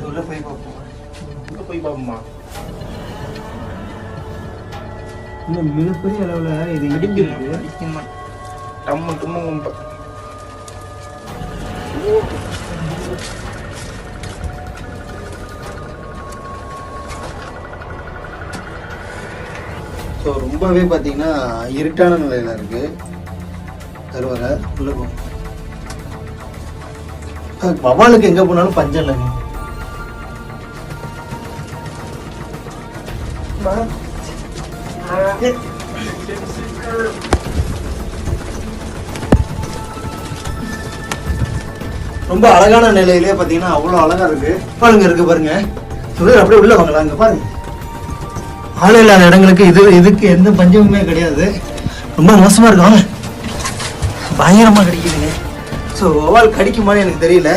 உள்ள போய் பார்ப்போம். உள்ள போய் பார்ப்போமா? இன்னும் மிகப்பெரிய அளவில் இது இடிஞ்சிருக்கு. அடிக்குமா? டம்மு டும்மு கும்ப. ஸோ ரொம்பவே பார்த்தீங்கன்னா இருட்டான நிலையில் இருக்கு. தருவாங்க உள்ள போ. வவாலுக்கு எங்கே போனாலும் பஞ்சம் இல்லைங்க. ரொம்ப அழகான நிலையிலே பார்த்தீங்கன்னா அவ்வளோ அழகா இருக்கு. பாருங்க இருக்கு பாருங்க. சுதர் அப்படியே உள்ள வாங்கலாம். அங்கே பாருங்க ஆளே இல்லாத இடங்களுக்கு இதுக்கு எந்த பஞ்சமுமே கிடையாது. ரொம்ப மோசமா இருக்கு. வாங்க பயங்கரமா கடிக்குதுங்க. ஸோ வவால் கடிக்குமான்னு எனக்கு தெரியல.